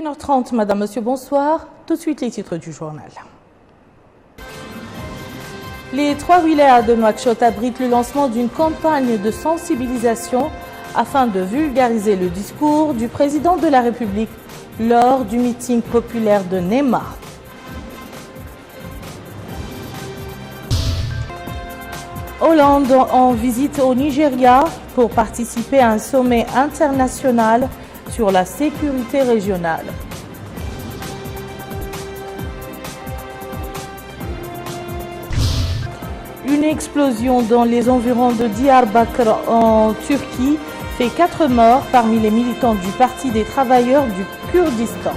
21h30, Madame, Monsieur, bonsoir. Tout de suite, les titres du journal. Les 3 wilayas de Nouakchott abritent le lancement d'une campagne de sensibilisation afin de vulgariser le discours du président de la République lors du meeting populaire de Néma. Hollande en visite au Nigeria pour participer à un sommet international sur la sécurité régionale. Une explosion dans les environs de Diyarbakır en Turquie fait 4 morts parmi les militants du Parti des travailleurs du Kurdistan.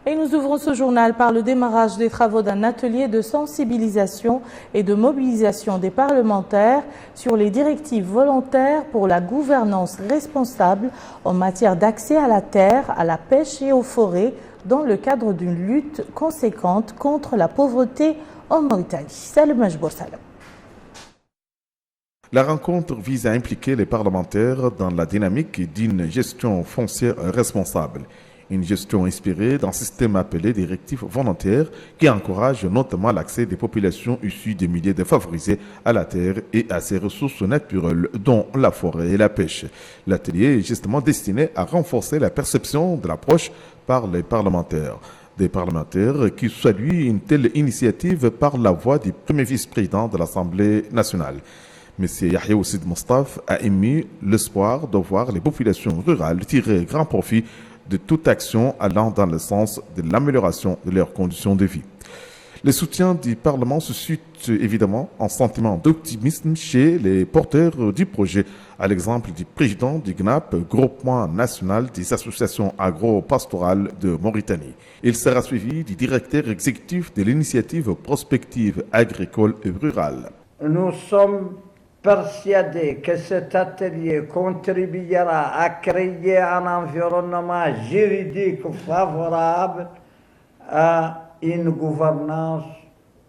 Et nous ouvrons ce journal par le démarrage des travaux d'un atelier de sensibilisation et de mobilisation des parlementaires sur les directives volontaires pour la gouvernance responsable en matière d'accès à la terre, à la pêche et aux forêts dans le cadre d'une lutte conséquente contre la pauvreté en Mauritanie. Salam Majbour Salam. La rencontre vise à impliquer les parlementaires dans la dynamique d'une gestion foncière responsable. Une gestion inspirée d'un système appelé directive volontaire qui encourage notamment l'accès des populations issues des milieux défavorisés à la terre et à ses ressources naturelles, dont la forêt et la pêche. L'atelier est justement destiné à renforcer la perception de l'approche par les parlementaires. Des parlementaires qui saluent une telle initiative par la voix du premier vice-président de l'Assemblée nationale. M. Yahya Ousid Moustaphe a émis l'espoir de voir les populations rurales tirer grand profit de toute action allant dans le sens de l'amélioration de leurs conditions de vie. Le soutien du Parlement suscite évidemment un sentiment d'optimisme chez les porteurs du projet, à l'exemple du président du GNAP, Groupement national des associations agro-pastorales de Mauritanie. Il sera suivi du directeur exécutif de l'initiative prospective agricole et rurale. Nous sommes persuadé que cet atelier contribuera à créer un environnement juridique favorable à une gouvernance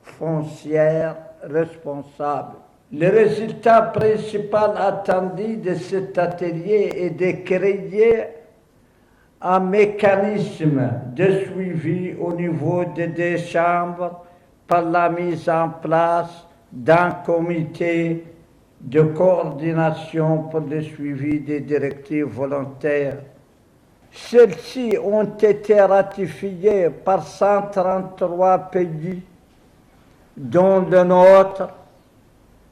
foncière responsable. Le résultat principal attendu de cet atelier est de créer un mécanisme de suivi au niveau des 2 chambres par la mise en place d'un comité de coordination pour le suivi des directives volontaires. Celles-ci ont été ratifiées par 133 pays, dont le nôtre,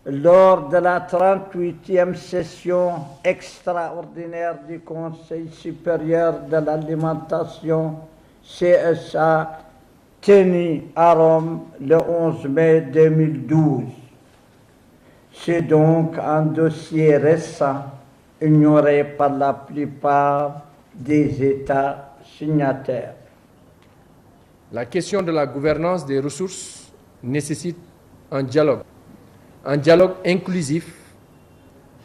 lors de la 38e session extraordinaire du Conseil supérieur de l'alimentation, CSA, tenue à Rome le 11 mai 2012. C'est donc un dossier récent, ignoré par la plupart des États signataires. La question de la gouvernance des ressources nécessite un dialogue inclusif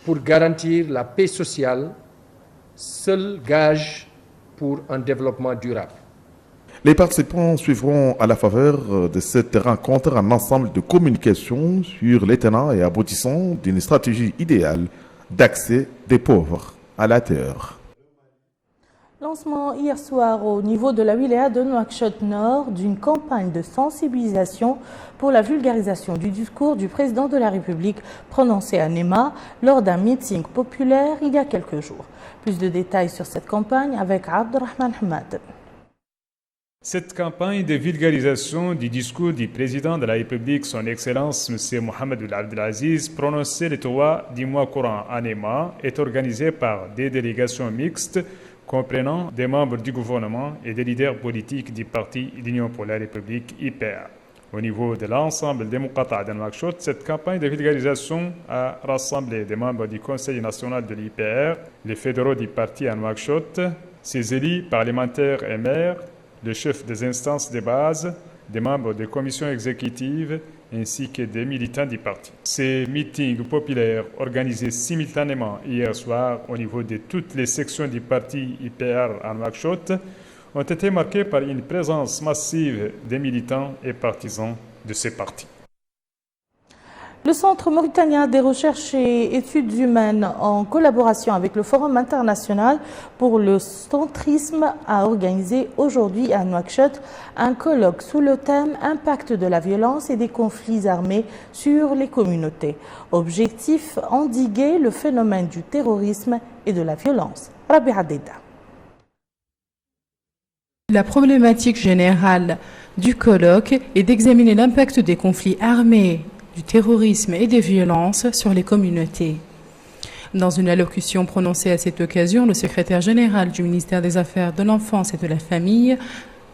pour garantir la paix sociale, seul gage pour un développement durable. Les participants suivront à la faveur de cette rencontre un ensemble de communications sur les tenants et aboutissants d'une stratégie idéale d'accès des pauvres à la terre. Lancement hier soir au niveau de la wilaya de Nouakchott Nord d'une campagne de sensibilisation pour la vulgarisation du discours du président de la République prononcé à Néma lors d'un meeting populaire il y a quelques jours. Plus de détails sur cette campagne avec Abdelrahman Hamad. Cette campagne de vulgarisation du discours du président de la République, son Excellence M. Mohamed Ould Abdelaziz, prononcé le 3 du mois courant à Néma, est organisée par des délégations mixtes comprenant des membres du gouvernement et des leaders politiques du parti l'Union pour la République IPR. Au niveau de l'ensemble des Muqata' de Nouakchott, cette campagne de vulgarisation a rassemblé des membres du Conseil national de l'IPR, les fédéraux du parti à Nouakchott, ses élus parlementaires et maires, le chef des instances de base, des membres des commissions exécutives ainsi que des militants du parti. Ces meetings populaires organisés simultanément hier soir au niveau de toutes les sections du parti IPR à Nouakchott ont été marqués par une présence massive des militants et partisans de ces partis. Le Centre mauritanien des recherches et études humaines, en collaboration avec le Forum international pour le centrisme, a organisé aujourd'hui à Nouakchott un colloque sous le thème « Impact de la violence et des conflits armés sur les communautés ». Objectif, endiguer le phénomène du terrorisme et de la violence. Rabia Deda. La problématique générale du colloque est d'examiner l'impact des conflits armés, du terrorisme et des violences sur les communautés. Dans une allocution prononcée à cette occasion, le secrétaire général du ministère des Affaires de l'Enfance et de la Famille,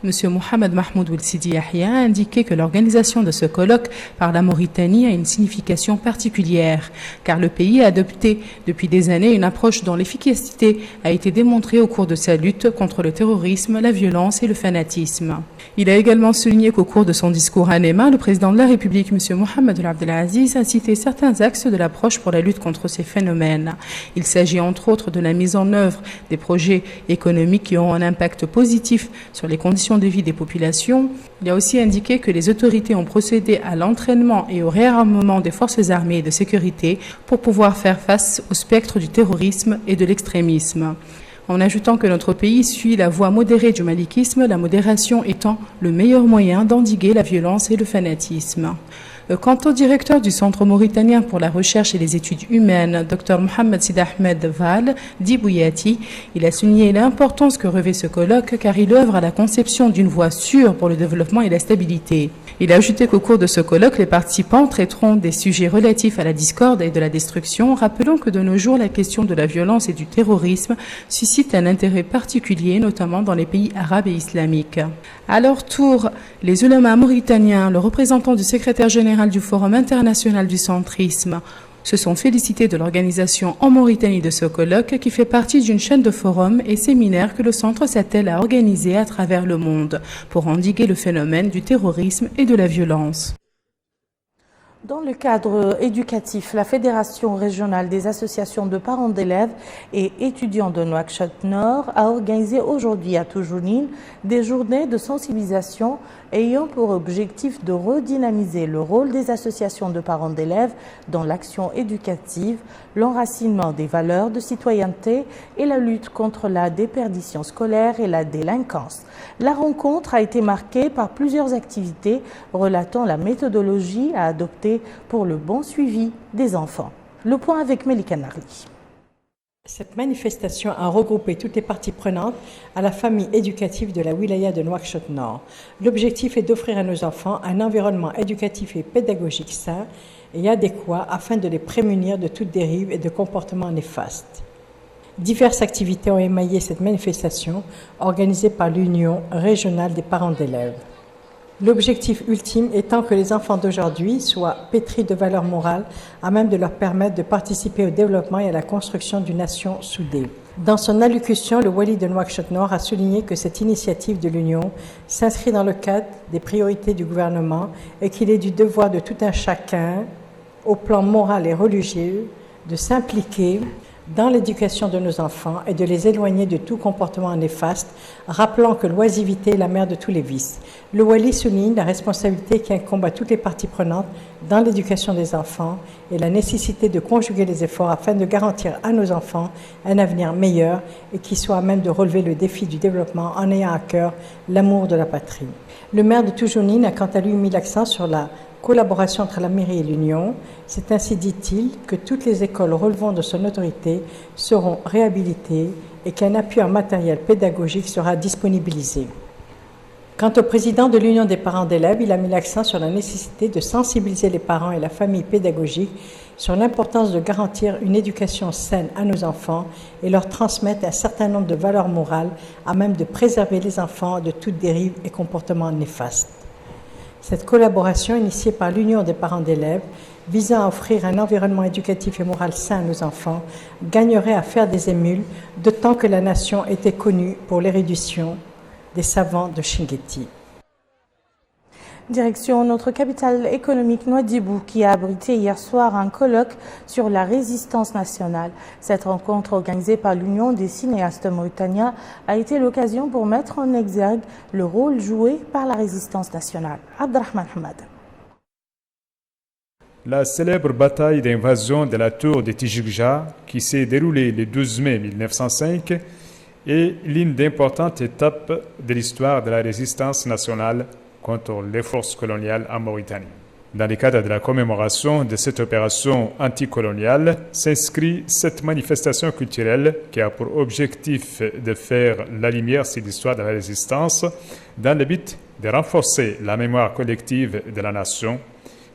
M. Mohamed Mahmoud Ould-Sidi Yahya, a indiqué que l'organisation de ce colloque par la Mauritanie a une signification particulière, car le pays a adopté depuis des années une approche dont l'efficacité a été démontrée au cours de sa lutte contre le terrorisme, la violence et le fanatisme. Il a également souligné qu'au cours de son discours à Néma, le président de la République, M. Mohamed Abdelaziz, a cité certains axes de l'approche pour la lutte contre ces phénomènes. Il s'agit entre autres de la mise en œuvre des projets économiques qui ont un impact positif sur les conditions de vie des populations. Il a aussi indiqué que les autorités ont procédé à l'entraînement et au réarmement des forces armées et de sécurité pour pouvoir faire face au spectre du terrorisme et de l'extrémisme. En ajoutant que notre pays suit la voie modérée du malikisme, la modération étant le meilleur moyen d'endiguer la violence et le fanatisme. Quant au directeur du Centre mauritanien pour la recherche et les études humaines, Dr Mohamed Sid Ahmed Val, dit Bouyati, il a souligné l'importance que revêt ce colloque car il œuvre à la conception d'une voie sûre pour le développement et la stabilité. Il a ajouté qu'au cours de ce colloque, les participants traiteront des sujets relatifs à la discorde et de la destruction, rappelant que de nos jours, la question de la violence et du terrorisme suscite un intérêt particulier, notamment dans les pays arabes et islamiques. À leur tour, les ulémas mauritaniens, le représentant du secrétaire général du Forum international du centrisme, se sont félicités de l'organisation en Mauritanie de ce colloque qui fait partie d'une chaîne de forums et séminaires que le centre s'attelle à organiser à travers le monde pour endiguer le phénomène du terrorisme et de la violence. Dans le cadre éducatif, la Fédération régionale des associations de parents d'élèves et étudiants de Nouakchott-Nord a organisé aujourd'hui à Toujounine des journées de sensibilisation ayant pour objectif de redynamiser le rôle des associations de parents d'élèves dans l'action éducative, l'enracinement des valeurs de citoyenneté et la lutte contre la déperdition scolaire et la délinquance. La rencontre a été marquée par plusieurs activités relatant la méthodologie à adopter pour le bon suivi des enfants. Le point avec Melika Narli. Cette manifestation a regroupé toutes les parties prenantes à la famille éducative de la wilaya de Nouakchott-Nord. L'objectif est d'offrir à nos enfants un environnement éducatif et pédagogique sain et adéquat afin de les prémunir de toute dérive et de comportements néfastes. Diverses activités ont émaillé cette manifestation organisée par l'Union régionale des parents d'élèves. L'objectif ultime étant que les enfants d'aujourd'hui soient pétris de valeurs morales à même de leur permettre de participer au développement et à la construction d'une nation soudée. Dans son allocution, le Wali de Nouakchott-Nord a souligné que cette initiative de l'Union s'inscrit dans le cadre des priorités du gouvernement et qu'il est du devoir de tout un chacun, au plan moral et religieux, de s'impliquer dans l'éducation de nos enfants et de les éloigner de tout comportement néfaste, rappelant que l'oisiveté est la mère de tous les vices. Le Wali souligne la responsabilité qui incombe à toutes les parties prenantes dans l'éducation des enfants et la nécessité de conjuguer les efforts afin de garantir à nos enfants un avenir meilleur et qui soit à même de relever le défi du développement en ayant à cœur l'amour de la patrie. Le maire de Toujounine a quant à lui mis l'accent sur la collaboration entre la mairie et l'Union. C'est ainsi, dit-il, que toutes les écoles relevant de son autorité seront réhabilitées et qu'un appui en matériel pédagogique sera disponibilisé. Quant au président de l'Union des parents d'élèves, il a mis l'accent sur la nécessité de sensibiliser les parents et la famille pédagogique sur l'importance de garantir une éducation saine à nos enfants et leur transmettre un certain nombre de valeurs morales à même de préserver les enfants de toute dérive et comportements néfastes. Cette collaboration, initiée par l'Union des parents d'élèves, visant à offrir un environnement éducatif et moral sain à nos enfants, gagnerait à faire des émules, d'autant que la nation était connue pour l'érudition des savants de Chinguetti. Direction notre capitale économique Nouadhibou qui a abrité hier soir un colloque sur la résistance nationale. Cette rencontre organisée par l'Union des cinéastes mauritaniens a été l'occasion pour mettre en exergue le rôle joué par la résistance nationale. Abdelrahman Hamad. La célèbre bataille d'invasion de la tour de Tijikja, qui s'est déroulée le 12 mai 1905, est l'une des importantes étapes de l'histoire de la résistance nationale contre les forces coloniales en Mauritanie. Dans le cadre de la commémoration de cette opération anticoloniale s'inscrit cette manifestation culturelle qui a pour objectif de faire la lumière sur l'histoire de la résistance dans le but de renforcer la mémoire collective de la nation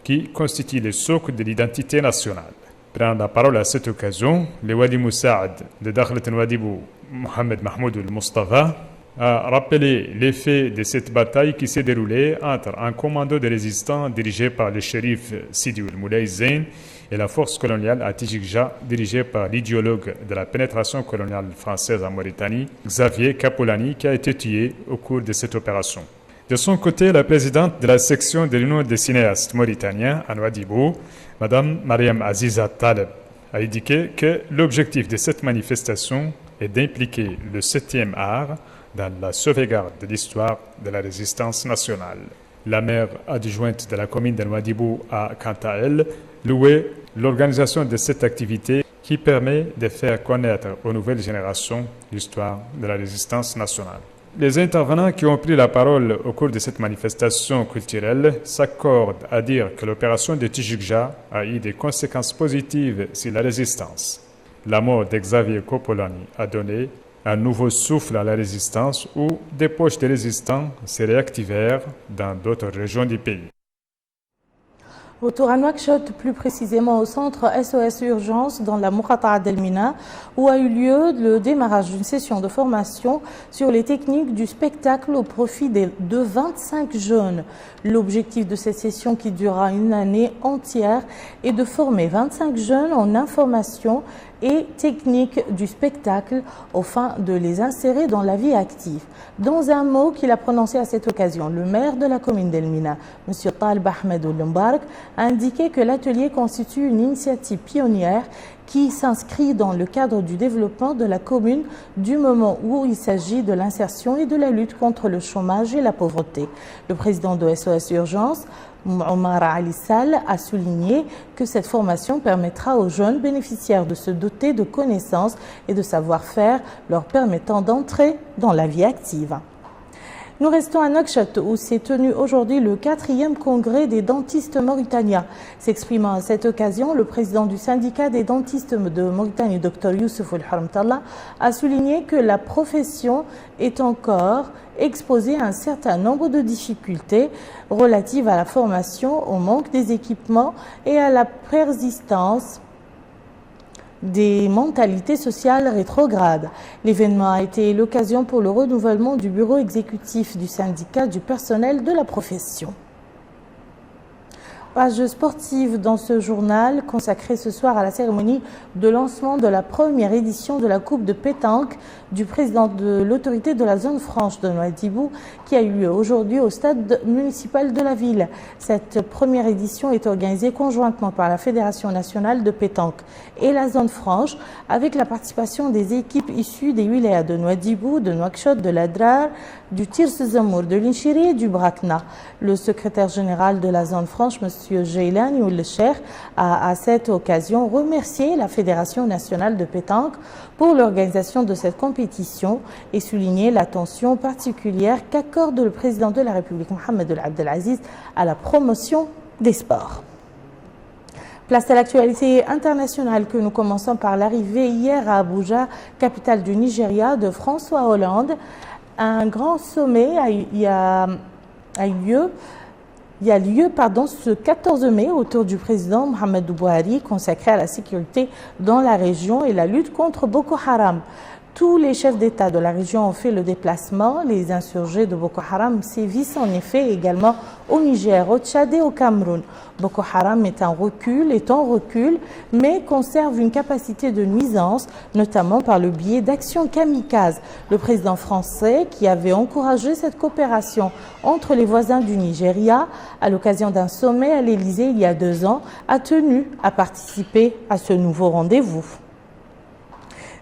qui constitue le socle de l'identité nationale. Prenant la parole à cette occasion, le Wadi Moussaad de Dakhlet Nouadhibou, Mohamed Mahmoud al-Mustafa, a rappelé les faits de cette bataille qui s'est déroulée entre un commando de résistants dirigé par le shérif Sidi Moulay Zain et la force coloniale à Tijikja dirigée par l'idéologue de la pénétration coloniale française en Mauritanie, Xavier Capolani, qui a été tué au cours de cette opération. De son côté, la présidente de la section de l'Union des cinéastes mauritaniens à Nouadhibou, Mme Mariam Aziza Taleb, a indiqué que l'objectif de cette manifestation est d'impliquer le 7e art dans la sauvegarde de l'histoire de la résistance nationale. La maire adjointe de la commune de Nouadhibou a, quant à elle, loué l'organisation de cette activité qui permet de faire connaître aux nouvelles générations l'histoire de la résistance nationale. Les intervenants qui ont pris la parole au cours de cette manifestation culturelle s'accordent à dire que l'opération de Tijikja a eu des conséquences positives sur la résistance. La mort de Xavier Capolani a donné un nouveau souffle à la résistance où des poches de résistants se réactivèrent dans d'autres régions du pays. Retour à Nouakchott, plus précisément au centre SOS Urgence dans la Moukata'a d'Elmina, où a eu lieu le démarrage d'une session de formation sur les techniques du spectacle au profit de 25 jeunes. L'objectif de cette session, qui durera une année entière, est de former 25 jeunes en information et techniques du spectacle afin de les insérer dans la vie active. Dans un mot qu'il a prononcé à cette occasion, le maire de la commune d'Elmina, M. Talib Ahmed Oulmbark, a indiqué que l'atelier constitue une initiative pionnière qui s'inscrit dans le cadre du développement de la commune du moment où il s'agit de l'insertion et de la lutte contre le chômage et la pauvreté. Le président de SOS Urgence, Omar Ali Sall, a souligné que cette formation permettra aux jeunes bénéficiaires de se doter de connaissances et de savoir-faire leur permettant d'entrer dans la vie active. Nous restons à Nouakchott où s'est tenu aujourd'hui le 4e congrès des dentistes mauritaniens. S'exprimant à cette occasion, le président du syndicat des dentistes de Mauritanie, Dr Youssouf El-Haramtallah, a souligné que la profession est encore exposée à un certain nombre de difficultés relatives à la formation, au manque des équipements et à la persistance des mentalités sociales rétrogrades. L'événement a été l'occasion pour le renouvellement du bureau exécutif du syndicat du personnel de la profession. Page sportive dans ce journal consacré ce soir à la cérémonie de lancement de la première édition de la Coupe de pétanque du président de l'autorité de la zone franche de Nouadhibou qui a eu lieu aujourd'hui au stade municipal de la ville. Cette première édition est organisée conjointement par la Fédération nationale de pétanque et la zone franche avec la participation des équipes issues des wilayas de Nouadhibou, de Nouakchott, de l'Adrar, du Tirs Zamour, de l'Inchiri et du Brakna. Le secrétaire général de la zone franche, M. Jailani Oulcher, a à cette occasion remercié la Fédération nationale de pétanque pour l'organisation de cette compétition et souligné l'attention particulière qu'accorde le président de la République, Mohamed Abdelaziz, à la promotion des sports. Place à l'actualité internationale que nous commençons par l'arrivée hier à Abuja, capitale du Nigeria, de François Hollande. Un grand sommet a eu lieu ce 14 mai autour du président Mohamed Bouhari consacré à la sécurité dans la région et la lutte contre Boko Haram. Tous les chefs d'État de la région ont fait le déplacement. Les insurgés de Boko Haram sévissent en effet également au Niger, au Tchad et au Cameroun. Boko Haram est en recul, mais conserve une capacité de nuisance, notamment par le biais d'actions kamikazes. Le président français, qui avait encouragé cette coopération entre les voisins du Nigeria, à l'occasion d'un sommet à l'Élysée il y a 2 ans, a tenu à participer à ce nouveau rendez-vous.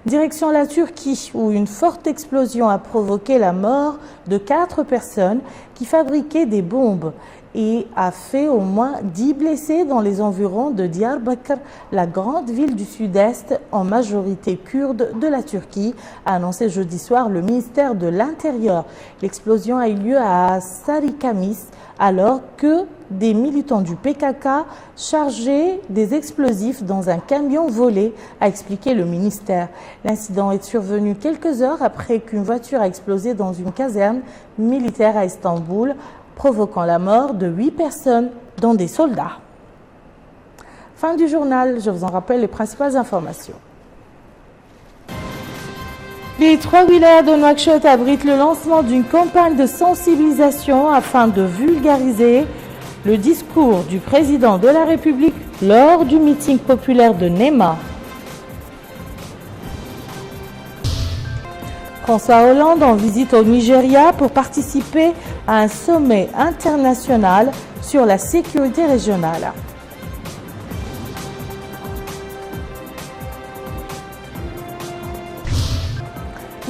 Direction la Turquie, où une forte explosion a provoqué la mort de 4 personnes qui fabriquaient des bombes. et a fait au moins 10 blessés dans les environs de Diyarbakır, la grande ville du sud-est, en majorité kurde de la Turquie, a annoncé jeudi soir le ministère de l'Intérieur. L'explosion a eu lieu à Sarıkamış, alors que des militants du PKK chargeaient des explosifs dans un camion volé, a expliqué le ministère. L'incident est survenu quelques heures après qu'une voiture a explosé dans une caserne militaire à Istanbul, provoquant la mort de 8 personnes, dont des soldats. Fin du journal, je vous en rappelle les principales informations. Les 3 wilayas de Nouakchott abritent le lancement d'une campagne de sensibilisation afin de vulgariser le discours du président de la République lors du meeting populaire de Nema. François Hollande en visite au Nigeria pour participer à un sommet international sur la sécurité régionale.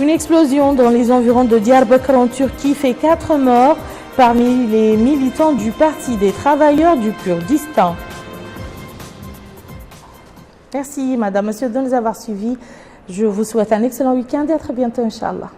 Une explosion dans les environs de Diyarbakır en Turquie fait 4 morts parmi les militants du Parti des travailleurs du Kurdistan. Merci Madame, Monsieur de nous avoir suivis. Je vous souhaite un excellent week-end et à très bientôt, Inch'Allah.